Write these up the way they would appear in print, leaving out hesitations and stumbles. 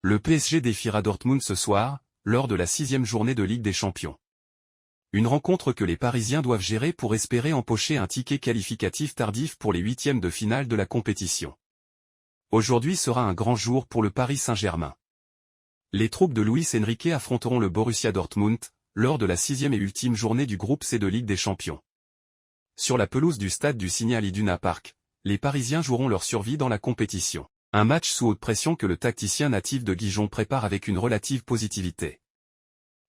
Le PSG défiera Dortmund ce soir, lors de la 6e journée de Ligue des Champions. Une rencontre que les Parisiens doivent gérer pour espérer empocher un ticket qualificatif tardif pour les 8e de finale de la compétition. Aujourd'hui sera un grand jour pour le Paris Saint-Germain. Les troupes de Luis Enrique affronteront le Borussia Dortmund, lors de la 6e et ultime journée du groupe C de Ligue des Champions. Sur la pelouse du stade du Signal Iduna Park, les Parisiens joueront leur survie dans la compétition. Un match sous haute pression que le tacticien natif de Dijon prépare avec une relative positivité.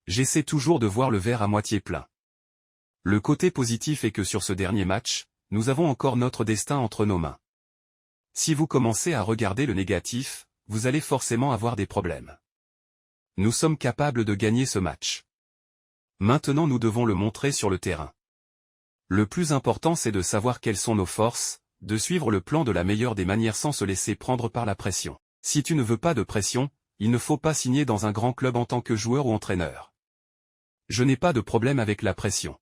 J'essaie toujours de voir le verre à moitié plein. Le côté positif est que sur ce dernier match, nous avons encore notre destin entre nos mains. Si vous commencez à regarder le négatif, vous allez forcément avoir des problèmes. Nous sommes capables de gagner ce match. Maintenant nous devons le montrer sur le terrain. Le plus important c'est de savoir quelles sont nos forces, de suivre le plan de la meilleure des manières sans se laisser prendre par la pression. Si tu ne veux pas de pression, il ne faut pas signer dans un grand club en tant que joueur ou entraîneur. Je n'ai pas de problème avec la pression.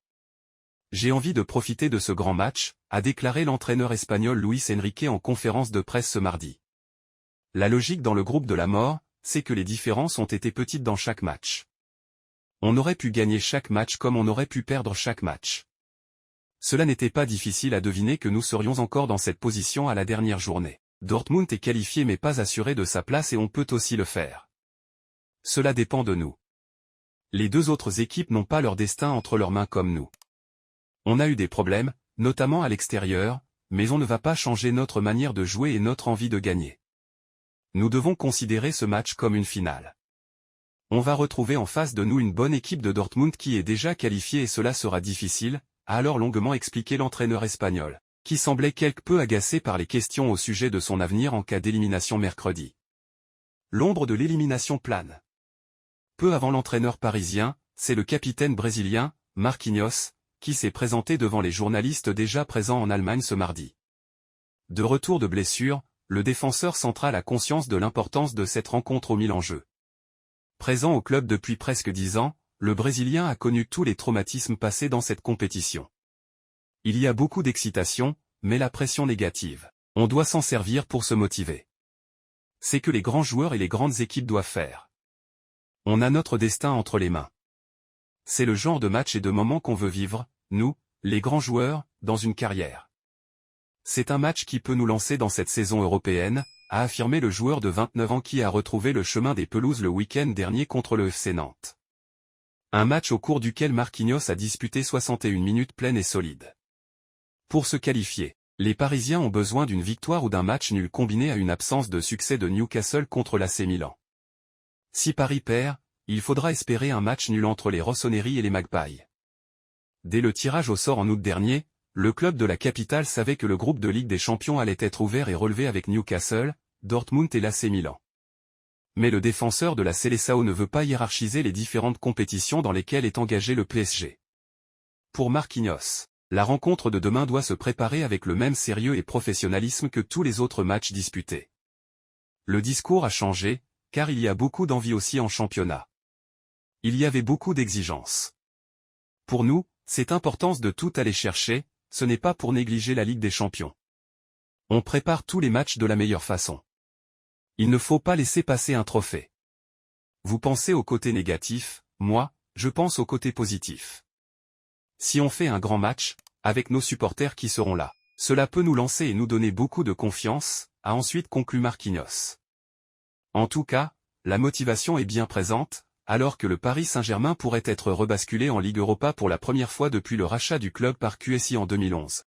J'ai envie de profiter de ce grand match, a déclaré l'entraîneur espagnol Luis Enrique en conférence de presse ce mardi. La logique dans le groupe de la mort, c'est que les différences ont été petites dans chaque match. On aurait pu gagner chaque match comme on aurait pu perdre chaque match. Cela n'était pas difficile à deviner que nous serions encore dans cette position à la dernière journée. Dortmund est qualifié mais pas assuré de sa place et on peut aussi le faire. Cela dépend de nous. Les deux autres équipes n'ont pas leur destin entre leurs mains comme nous. On a eu des problèmes, notamment à l'extérieur, mais on ne va pas changer notre manière de jouer et notre envie de gagner. Nous devons considérer ce match comme une finale. On va retrouver en face de nous une bonne équipe de Dortmund qui est déjà qualifiée et cela sera difficile, a alors longuement expliqué l'entraîneur espagnol, qui semblait quelque peu agacé par les questions au sujet de son avenir en cas d'élimination mercredi. L'ombre de l'élimination plane. Peu avant l'entraîneur parisien, c'est le capitaine brésilien, Marquinhos, qui s'est présenté devant les journalistes déjà présents en Allemagne ce mardi. De retour de blessure, le défenseur central a conscience de l'importance de cette rencontre au Milan-jeu. Présent au club depuis presque 10 ans, le Brésilien a connu tous les traumatismes passés dans cette compétition. Il y a beaucoup d'excitation, mais la pression négative. On doit s'en servir pour se motiver. C'est que les grands joueurs et les grandes équipes doivent faire. On a notre destin entre les mains. C'est le genre de match et de moment qu'on veut vivre, nous, les grands joueurs, dans une carrière. C'est un match qui peut nous lancer dans cette saison européenne, a affirmé le joueur de 29 ans qui a retrouvé le chemin des pelouses le week-end dernier contre le FC Nantes. Un match au cours duquel Marquinhos a disputé 61 minutes pleines et solides. Pour se qualifier, les Parisiens ont besoin d'une victoire ou d'un match nul combiné à une absence de succès de Newcastle contre l'AC Milan. Si Paris perd, il faudra espérer un match nul entre les Rossoneri et les Magpies. Dès le tirage au sort en août dernier, le club de la capitale savait que le groupe de Ligue des Champions allait être ouvert et relevé avec Newcastle, Dortmund et l'AC Milan. Mais le défenseur de la Seleção ne veut pas hiérarchiser les différentes compétitions dans lesquelles est engagé le PSG. Pour Marquinhos, la rencontre de demain doit se préparer avec le même sérieux et professionnalisme que tous les autres matchs disputés. Le discours a changé, car il y a beaucoup d'envie aussi en championnat. Il y avait beaucoup d'exigences. Pour nous, c'est importance de tout aller chercher, ce n'est pas pour négliger la Ligue des Champions. On prépare tous les matchs de la meilleure façon. Il ne faut pas laisser passer un trophée. Vous pensez au côté négatif, moi, je pense au côté positif. Si on fait un grand match, avec nos supporters qui seront là, cela peut nous lancer et nous donner beaucoup de confiance, a ensuite conclu Marquinhos. En tout cas, la motivation est bien présente, alors que le Paris Saint-Germain pourrait être rebasculé en Ligue Europa pour la première fois depuis le rachat du club par QSI en 2011.